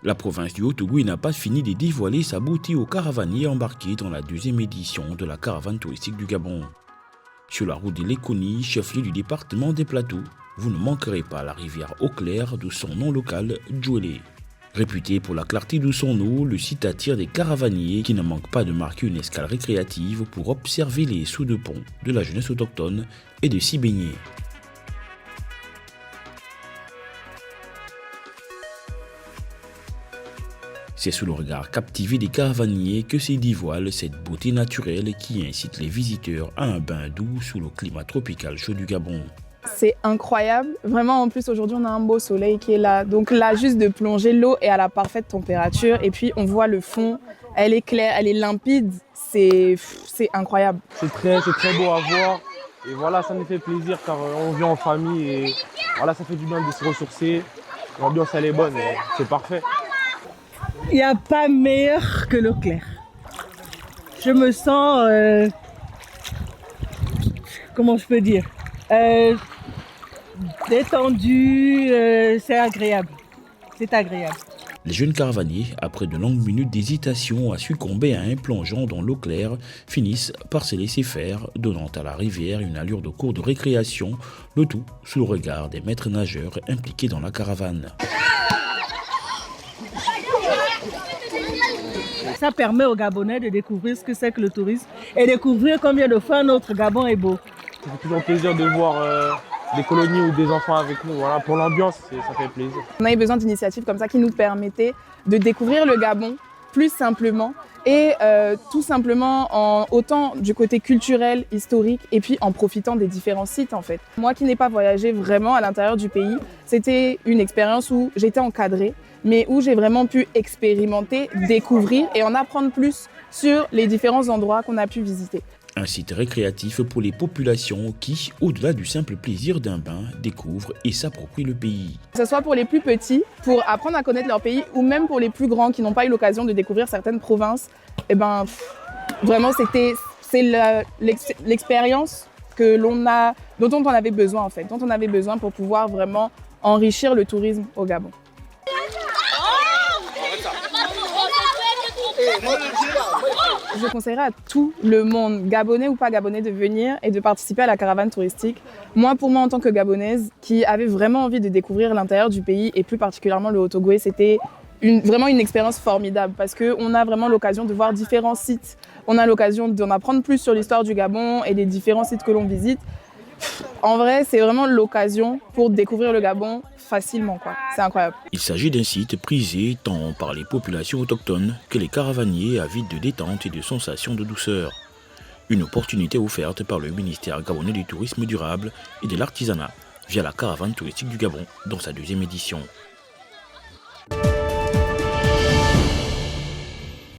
La province du Haut-Ogooué n'a pas fini de dévoiler sa beauté aux caravaniers embarqués dans la deuxième édition de la caravane touristique du Gabon. Sur la route de Lékoni, chef-lieu du département des Plateaux, vous ne manquerez pas la rivière Eau Claire de son nom local, Djouélé. Réputé pour la clarté de son eau, le site attire des caravaniers qui ne manquent pas de marquer une escale récréative pour observer les sauts de pont de la jeunesse autochtone et de s'y baigner. C'est sous le regard captivé des caravaniers que se dévoile cette beauté naturelle qui incite les visiteurs à un bain doux sous le climat tropical chaud du Gabon. C'est incroyable. Vraiment, en plus, aujourd'hui, on a un beau soleil qui est là. Donc là, juste de plonger, l'eau est à la parfaite température. Et puis, on voit le fond. Elle est claire, elle est limpide. C'est incroyable. C'est très beau à voir. Et voilà, ça nous fait plaisir car on vit en famille. Et voilà, ça fait du bien de se ressourcer. L'ambiance, elle est bonne. C'est parfait. Il n'y a pas meilleur que l'eau claire. Je me sens... comment je peux dire détendu, c'est agréable. C'est agréable. Les jeunes caravaniers, après de longues minutes d'hésitation à succomber à un plongeon dans l'eau claire, finissent par se laisser faire, donnant à la rivière une allure de cours de récréation, le tout sous le regard des maîtres nageurs impliqués dans la caravane. Ça permet aux Gabonais de découvrir ce que c'est que le tourisme et découvrir combien de fois notre Gabon est beau. Ça fait toujours plaisir de voir des colonies ou des enfants avec nous. Voilà, pour l'ambiance, ça fait plaisir. On avait besoin d'initiatives comme ça qui nous permettaient de découvrir le Gabon plus simplement et tout simplement en autant du côté culturel, historique et puis en profitant des différents sites en fait. Moi qui n'ai pas voyagé vraiment à l'intérieur du pays, c'était une expérience où j'étais encadrée mais où j'ai vraiment pu expérimenter, découvrir et en apprendre plus sur les différents endroits qu'on a pu visiter. Un site récréatif pour les populations qui, au-delà du simple plaisir d'un bain, découvrent et s'approprient le pays. Que ce soit pour les plus petits, pour apprendre à connaître leur pays, ou même pour les plus grands qui n'ont pas eu l'occasion de découvrir certaines provinces, vraiment c'est l'expérience dont on avait besoin en fait, dont on avait besoin pour pouvoir vraiment enrichir le tourisme au Gabon. Je conseillerais à tout le monde, gabonais ou pas gabonais, de venir et de participer à la caravane touristique. Pour moi en tant que gabonaise, qui avait vraiment envie de découvrir l'intérieur du pays et plus particulièrement le Haut-Ogooué, c'était vraiment une expérience formidable parce qu'on a vraiment l'occasion de voir différents sites. On a l'occasion d'en apprendre plus sur l'histoire du Gabon et des différents sites que l'on visite. En vrai, c'est vraiment l'occasion pour découvrir le Gabon facilement, quoi. C'est incroyable. Il s'agit d'un site prisé tant par les populations autochtones que les caravaniers avides de détente et de sensations de douceur. Une opportunité offerte par le ministère gabonais du tourisme durable et de l'artisanat via la caravane touristique du Gabon dans sa deuxième édition.